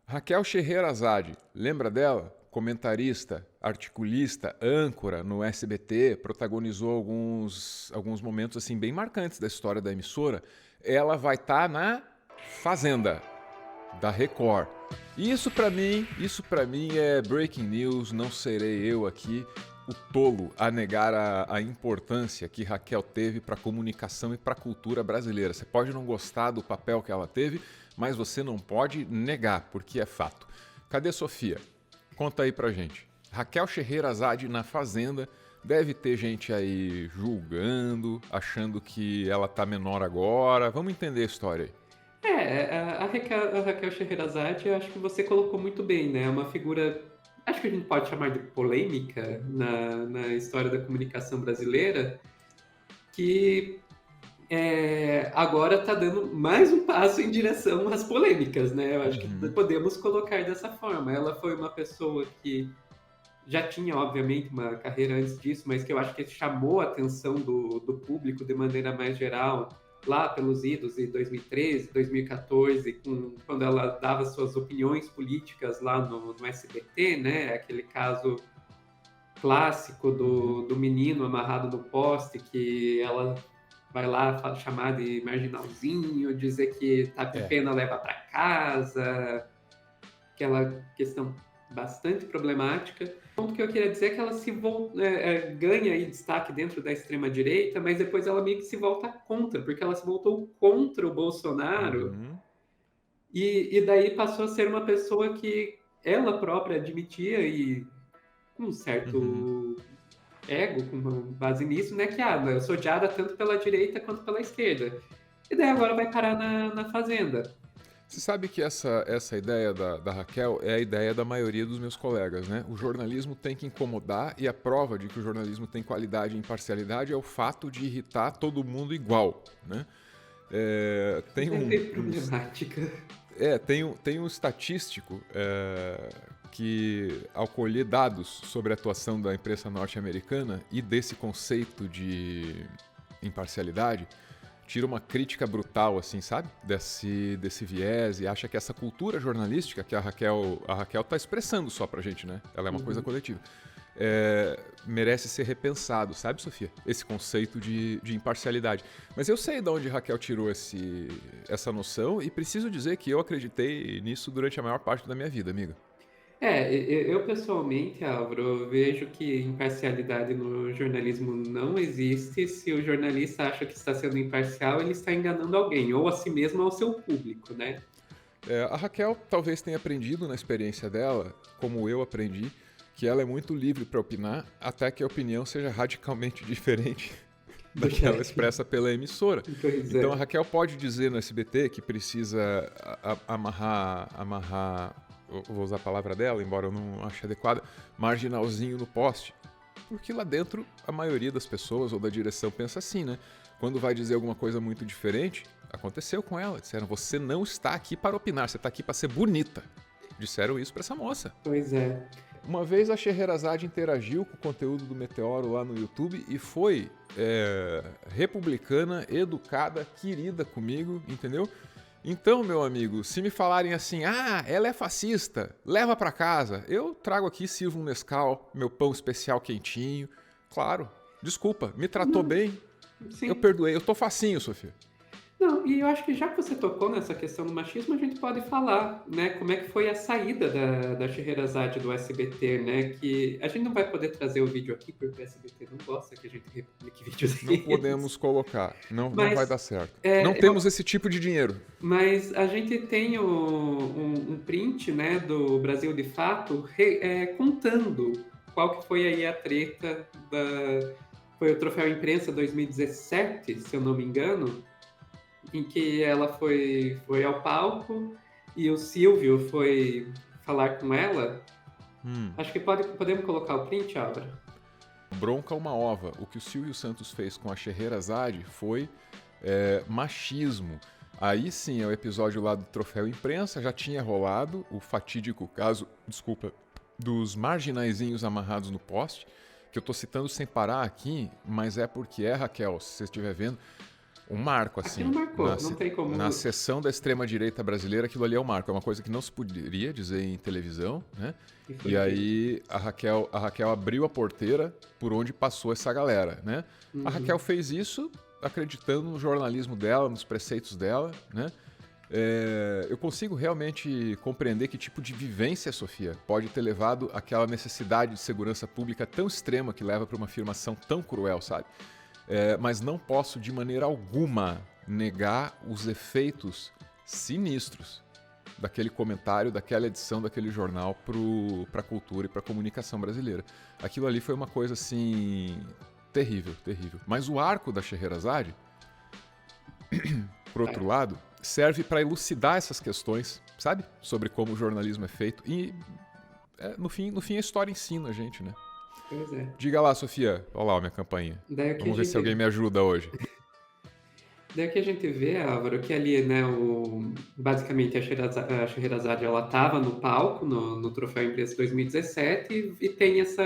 Raquel Scheherazade, lembra dela? Comentarista, articulista, âncora no SBT, protagonizou alguns momentos assim bem marcantes da história da emissora. Ela vai estar na Fazenda da Record. E isso para mim é breaking news, não serei eu aqui o tolo a negar a importância que Raquel teve para a comunicação e para a cultura brasileira. Você pode não gostar do papel que ela teve, mas você não pode negar, porque é fato. Cadê Sofia? Conta aí pra gente. Raquel Scheherazade na Fazenda, deve ter gente aí julgando, achando que ela tá menor agora. Vamos entender a história aí. A Raquel Scheherazade, eu acho que você colocou muito bem, né? É uma figura, acho que a gente pode chamar de polêmica na história da comunicação brasileira, que agora está dando mais um passo em direção às polêmicas, né? Eu acho que Uhum. podemos colocar dessa forma. Ela foi uma pessoa que já tinha, obviamente, uma carreira antes disso, mas que eu acho que chamou a atenção do público de maneira mais geral, lá pelos idos de 2013, 2014, quando ela dava suas opiniões políticas lá no SBT, né? Aquele caso clássico Uhum. do menino amarrado no poste, que ela vai lá chamar de marginalzinho, dizer que tá com É. pena, leva para casa, aquela questão bastante problemática. O ponto que eu queria dizer é que ela ganha aí destaque dentro da extrema-direita, mas depois ela meio que se volta contra, porque ela se voltou contra o Bolsonaro Uhum. e daí passou a ser uma pessoa que ela própria admitia e com um Uhum. certo ego, com base nisso, né, que eu sou odiada tanto pela direita quanto pela esquerda. E daí agora vai parar na Fazenda. Você sabe que essa ideia da Raquel é a ideia da maioria dos meus colegas, né? O jornalismo tem que incomodar e a prova de que o jornalismo tem qualidade e imparcialidade é o fato de irritar todo mundo igual, né? É, tem um, Sempre um, problemática. tem um estatístico que, ao colher dados sobre a atuação da imprensa norte-americana e desse conceito de imparcialidade, tira uma crítica brutal, assim, sabe? Desse viés e acha que essa cultura jornalística que a Raquel tá expressando só pra gente, né? Ela é uma coisa Uhum. coletiva. Merece ser repensado, sabe, Sofia? Esse conceito de imparcialidade. Mas eu sei de onde Raquel tirou essa noção e preciso dizer que eu acreditei nisso durante a maior parte da minha vida, amiga. Eu pessoalmente, Álvaro, eu vejo que imparcialidade no jornalismo não existe. Se o jornalista acha que está sendo imparcial, ele está enganando alguém, ou a si mesmo ou ao seu público, né? A Raquel talvez tenha aprendido na experiência dela, como eu aprendi, que ela é muito livre para opinar, até que a opinião seja radicalmente diferente Do daquela chefe. expressa pela emissora. Pois Então a é. Raquel pode dizer no SBT que precisa amarrar, eu vou usar a palavra dela, embora eu não ache adequada, marginalzinho no poste. Porque lá dentro a maioria das pessoas ou da direção pensa assim, né? Quando vai dizer alguma coisa muito diferente, aconteceu com ela. Disseram: você não está aqui para opinar, você está aqui para ser bonita. Disseram isso para essa moça. Pois é. Uma vez a Scheherazade interagiu com o conteúdo do Meteoro lá no YouTube e foi republicana, educada, querida comigo, entendeu? Então, meu amigo, se me falarem assim, ela é fascista, leva pra casa, eu trago aqui, sirvo um Nescau, meu pão especial quentinho. Claro, desculpa, me tratou Não, bem, eu sim. perdoei, eu tô facinho, Sofia. Não, e eu acho que já que você tocou nessa questão do machismo, a gente pode falar, né, como é que foi a saída da Scheherazade do SBT, né, que a gente não vai poder trazer o vídeo aqui, porque o SBT não gosta que a gente republique vídeos Não deles, podemos colocar, não vai mas, dar certo. Não é, temos esse tipo de dinheiro. mas a gente tem um print, né, do Brasil de Fato contando qual que foi aí a treta foi o Troféu Imprensa 2017, se eu não me engano, em que ela foi ao palco e o Silvio foi falar com ela. Hum. Acho que podemos colocar o print, Álvaro? Bronca uma ova. O que o Silvio Santos fez com a Scheherazade foi machismo. Aí sim é o episódio lá do Troféu Imprensa, já tinha rolado o fatídico caso, desculpa, dos marginaizinhos amarrados no poste, que eu tô citando sem parar aqui, mas é porque Raquel, se você estiver vendo, Um marco, assim. Aquilo marcou, não tem como... Na sessão da extrema-direita brasileira, aquilo ali é um marco. É uma coisa que não se poderia dizer em televisão, né? E aí a Raquel abriu a porteira por onde passou essa galera, né? A Raquel fez isso acreditando no jornalismo dela, nos preceitos dela, né? Eu consigo realmente compreender que tipo de vivência, Sofia, pode ter levado àquela necessidade de segurança pública tão extrema que leva para uma afirmação tão cruel, sabe? Mas não posso de maneira alguma negar os efeitos sinistros daquele comentário, daquela edição, daquele jornal para a cultura e para a comunicação brasileira. Aquilo ali foi uma coisa assim terrível, terrível. Mas o arco da Scheherazade, por outro lado, serve para elucidar essas questões, sabe? Sobre como o jornalismo é feito e no fim a história ensina a gente, né? Pois é. Diga lá, Sofia. Olha lá a minha campainha. Vamos ver se alguém me ajuda hoje. Daí que a gente vê, Álvaro, que ali, né, basicamente a Scheherazade, ela estava no palco, no Troféu Imprensa 2017, e tem essa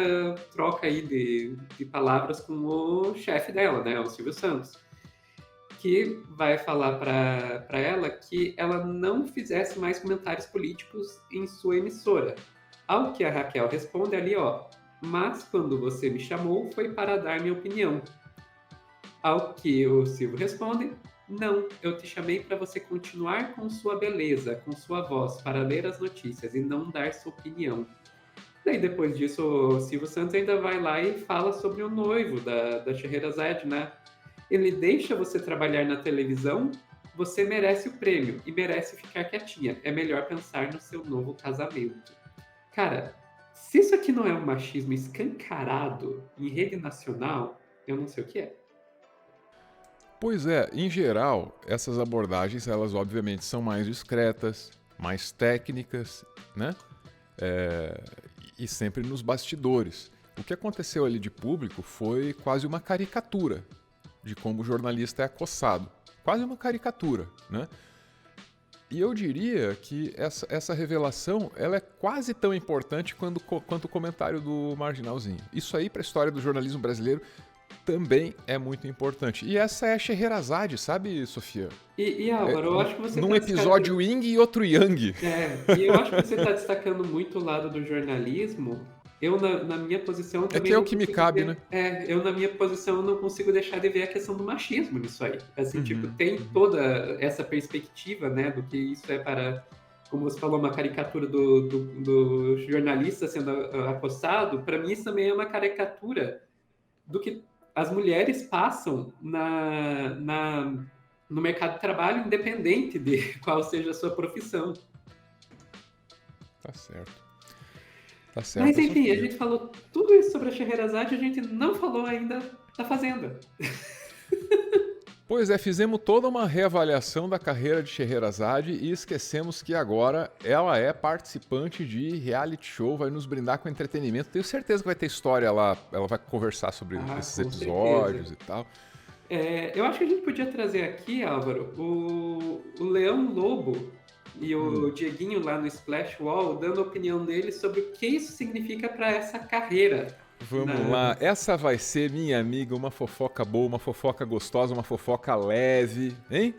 troca aí de palavras com o chefe dela, né, o Silvio Santos, que vai falar para ela que ela não fizesse mais comentários políticos em sua emissora. Ao que a Raquel responde ali, ó, mas quando você me chamou foi para dar minha opinião. Ao que o Silvio responde, não, eu te chamei para você continuar com sua beleza, com sua voz, para ler as notícias e não dar sua opinião. Daí depois disso o Silvio Santos ainda vai lá e fala sobre o noivo da Scheherazade, né? Ele deixa você trabalhar na televisão, você merece o prêmio e merece ficar quietinha. É melhor pensar no seu novo casamento. Cara, se isso aqui não é um machismo escancarado em rede nacional, eu não sei o que é. Pois é, em geral, essas abordagens, elas obviamente são mais discretas, mais técnicas, né? E sempre nos bastidores. O que aconteceu ali de público foi quase uma caricatura de como o jornalista é acossado. Quase uma caricatura, né? E eu diria que essa revelação ela é quase tão importante quanto o comentário do Marginalzinho. Isso aí, para a história do jornalismo brasileiro, também é muito importante. E essa é a Scheherazade, sabe, Sofia? E Álvaro, eu acho que você num episódio Yin e outro Yang. E eu acho que você está destacando muito o lado do jornalismo. Eu, na minha posição, também que é o que me cabe, né? Eu, na minha posição, não consigo deixar de ver a questão do machismo nisso aí. Assim, tipo, tem toda essa perspectiva, né, do que isso é para, como você falou, uma caricatura do jornalista sendo acossado. Para mim, isso também é uma caricatura do que as mulheres passam no mercado de trabalho, independente de qual seja a sua profissão. Tá certo. Tá certo. Mas enfim, a gente falou tudo isso sobre a Scheherazade, a gente não falou ainda da Fazenda. Pois é, fizemos toda uma reavaliação da carreira de Scheherazade e esquecemos que agora ela é participante de reality show, vai nos brindar com entretenimento. Tenho certeza que vai ter história lá, ela vai conversar sobre esses episódios certeza. E tal. Eu acho que a gente podia trazer aqui, Álvaro, o Leão Lobo e o Dieguinho lá no Splash Wall, dando a opinião deles sobre o que isso significa para essa carreira. Vamos lá, essa vai ser, minha amiga, uma fofoca boa, uma fofoca gostosa, uma fofoca leve, hein?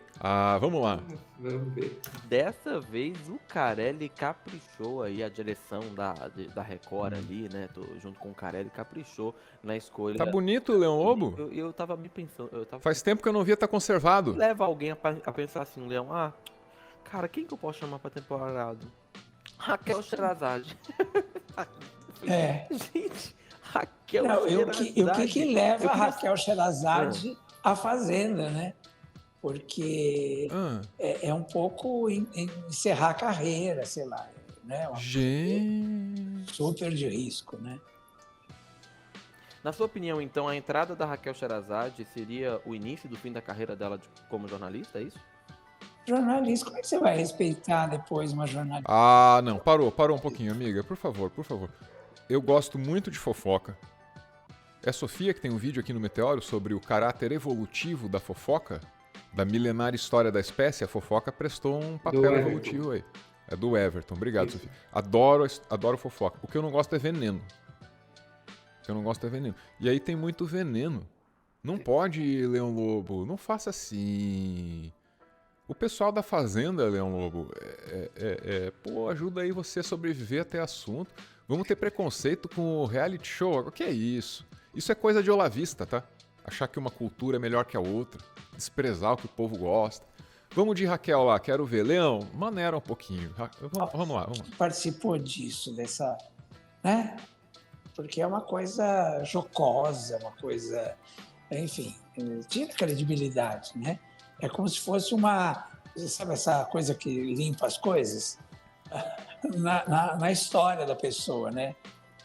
Vamos lá. Vamos ver. Dessa vez o Carelli caprichou aí, a direção da Record ali, né? Junto com o Carelli, caprichou na escolha. Tá bonito o Leão Lobo? Eu tava me pensando. Faz tempo que eu não via, tá conservado. Leva alguém a pensar assim, Leão, cara, quem que eu posso chamar pra temporada? Raquel Scheherazade. Gente, Raquel Scheherazade. O que leva a Raquel Scheherazade à Fazenda, né? Porque é um pouco encerrar a carreira, sei lá, né? Gente, super de risco, né? Na sua opinião, então, a entrada da Raquel Scheherazade seria o início do fim da carreira dela como jornalista, é isso? Jornalista, como é que você vai respeitar depois uma jornalista? Não, parou um pouquinho, amiga, por favor. Eu gosto muito de fofoca. É a Sofia que tem um vídeo aqui no Meteoro sobre o caráter evolutivo da fofoca, da milenária história da espécie. A fofoca prestou um papel evolutivo aí. É do Everton, obrigado, isso. Sofia. Adoro fofoca. O que eu não gosto é veneno. E aí tem muito veneno Não pode, Leão Lobo. Não faça assim. O pessoal da Fazenda, Leão Lobo, pô, ajuda aí você a sobreviver até assunto. Vamos ter preconceito com o reality show? O que é isso? Isso é coisa de olavista, tá? Achar que uma cultura é melhor que a outra. Desprezar o que o povo gosta. Vamos de Raquel lá, quero ver. Leão, maneira um pouquinho. Vamos lá. Participou disso, dessa... né? Porque é uma coisa jocosa, uma coisa... Enfim, tinha credibilidade, né? É como se fosse uma... Sabe essa coisa que limpa as coisas? Na história da pessoa, né?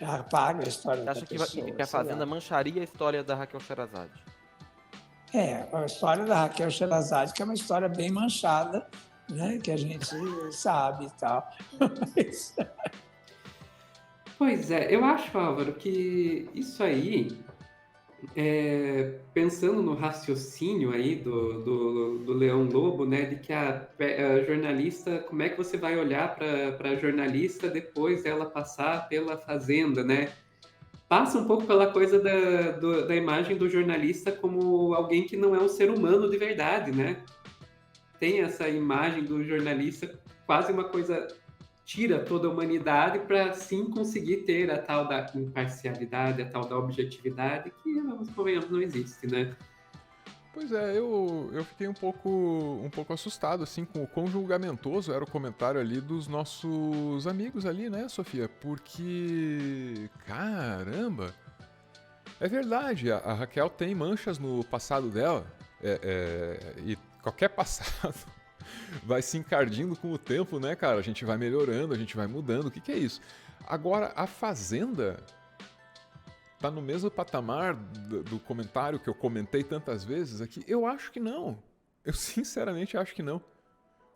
Apaga a história da pessoa. Acha que a Fazenda mancharia a história da Raquel Sherazade? A história da Raquel Sherazade, que é uma história bem manchada, né? Que a gente sabe e tal. Pois é, eu acho, Álvaro, que isso aí, pensando no raciocínio aí do Leão Lobo, né, de que a jornalista, como é que você vai olhar para a jornalista depois dela passar pela Fazenda, né? Passa um pouco pela coisa da imagem do jornalista como alguém que não é um ser humano de verdade, né? Tem essa imagem do jornalista quase uma coisa... tira toda a humanidade para sim conseguir ter a tal da imparcialidade, a tal da objetividade, que, vamos convenhamos, não existe, né? Pois é, eu fiquei um pouco assustado, assim, com o quão julgamentoso era o comentário ali dos nossos amigos ali, né, Sofia? Porque, caramba, é verdade, a Raquel tem manchas no passado dela, e qualquer passado vai se encardindo com o tempo, né, cara? A gente vai melhorando, a gente vai mudando, o que é isso? Agora, a Fazenda... tá no mesmo patamar do comentário que eu comentei tantas vezes aqui? Eu acho que não. Eu sinceramente acho que não.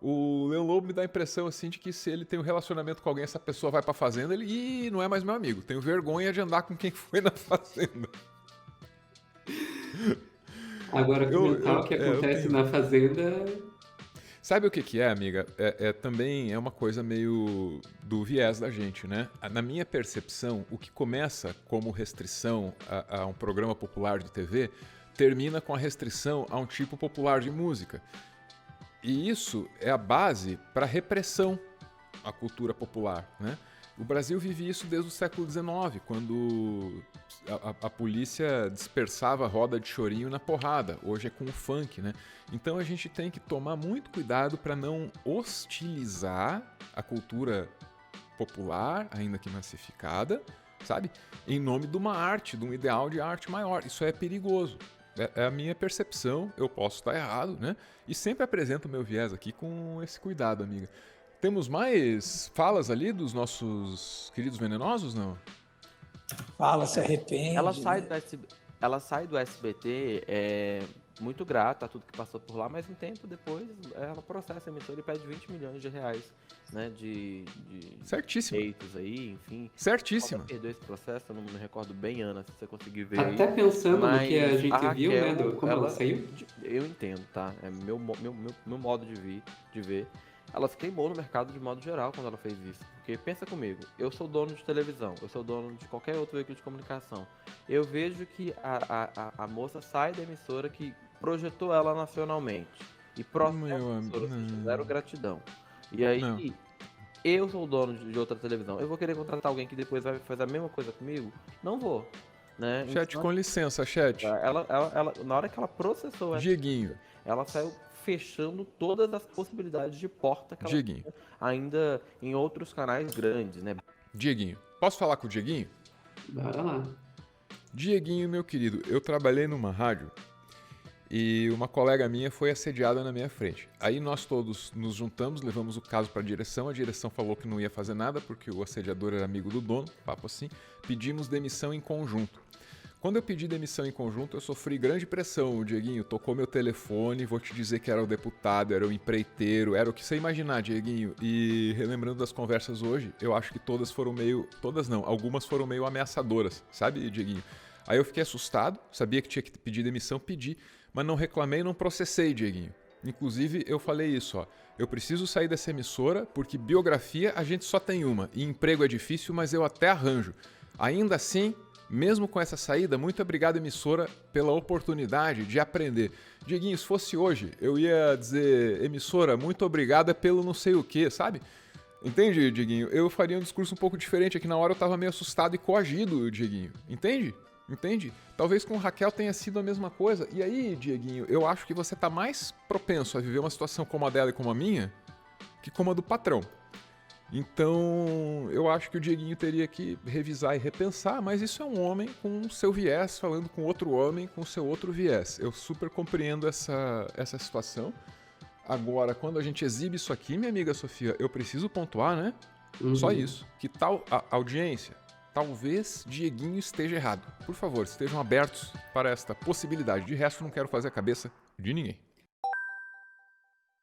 O Leão Lobo me dá a impressão assim de que se ele tem um relacionamento com alguém, essa pessoa vai pra Fazenda, ele não é mais meu amigo. Tenho vergonha de andar com quem foi na Fazenda. Agora, comentar o que acontece na Fazenda... Sabe o que é, amiga? Também é uma coisa meio do viés da gente, né? Na minha percepção, o que começa como restrição a um programa popular de TV termina com a restrição a um tipo popular de música. E isso é a base para repressão à cultura popular, né? O Brasil vive isso desde o século XIX, quando a polícia dispersava a roda de chorinho na porrada. Hoje é com o funk, né? Então a gente tem que tomar muito cuidado para não hostilizar a cultura popular, ainda que massificada, sabe? Em nome de uma arte, de um ideal de arte maior. Isso é perigoso. É a minha percepção, eu posso estar errado, né? E sempre apresento o meu viés aqui com esse cuidado, amiga. Temos mais falas ali dos nossos queridos venenosos, não? Fala, se arrepende. Ela sai do SBT muito grata a tudo que passou por lá, mas um tempo depois ela processa a emissora e pede 20 milhões de reais, né, de direitos aí, enfim. Certíssimo. Perdeu esse processo, eu não me recordo bem, Ana, se você conseguir ver Até aí. Pensando no que a gente Raquel, viu, né, como ela saiu. Eu entendo, tá? É meu modo de ver. Ela se queimou no mercado de modo geral quando ela fez isso. Porque pensa comigo, eu sou dono de televisão, eu sou dono de qualquer outro veículo de comunicação. Eu vejo que a moça sai da emissora que projetou ela nacionalmente. E próximo zero gratidão. E aí, eu sou dono de outra televisão. Eu vou querer contratar alguém que depois vai fazer a mesma coisa comigo? Não vou. Né? Chat, então, com licença, chat. Ela, na hora que ela processou Dieguinho. Ela saiu fechando todas as possibilidades de porta que ela tinha ainda em outros canais grandes, né? Dieguinho, posso falar com o Dieguinho? Bora lá. Dieguinho, meu querido, eu trabalhei numa rádio e uma colega minha foi assediada na minha frente. Aí nós todos nos juntamos, levamos o caso para a direção falou que não ia fazer nada porque o assediador era amigo do dono, papo assim, pedimos demissão em conjunto. Quando eu pedi demissão em conjunto, eu sofri grande pressão. O Dieguinho tocou meu telefone, vou te dizer que era o deputado, era o empreiteiro, era o que você imaginar, Dieguinho. E relembrando das conversas hoje, eu acho que todas foram meio... Todas não, algumas foram meio ameaçadoras, sabe, Dieguinho? Aí eu fiquei assustado, sabia que tinha que pedir demissão, pedi, mas não reclamei, não processei, Dieguinho. Inclusive, eu falei isso, ó. Eu preciso sair dessa emissora porque biografia a gente só tem uma. E emprego é difícil, mas eu até arranjo. Ainda assim... Mesmo com essa saída, muito obrigado, emissora, pela oportunidade de aprender. Dieguinho, se fosse hoje, eu ia dizer, emissora, muito obrigada pelo não sei o quê, sabe? Entende, Dieguinho? Eu faria um discurso um pouco diferente. Aqui na hora eu tava meio assustado e coagido, Dieguinho. Entende? Entende? Talvez com Raquel tenha sido a mesma coisa. E aí, Dieguinho, eu acho que você tá mais propenso a viver uma situação como a dela e como a minha que como a do patrão. Então, eu acho que o Dieguinho teria que revisar e repensar, mas isso é um homem com seu viés falando com outro homem com seu outro viés. Eu super compreendo essa situação. Agora, quando a gente exibe isso aqui, minha amiga Sofia, eu preciso pontuar, né? Só isso. Que tal a audiência? Talvez Dieguinho esteja errado. Por favor, estejam abertos para esta possibilidade. De resto, não quero fazer a cabeça de ninguém.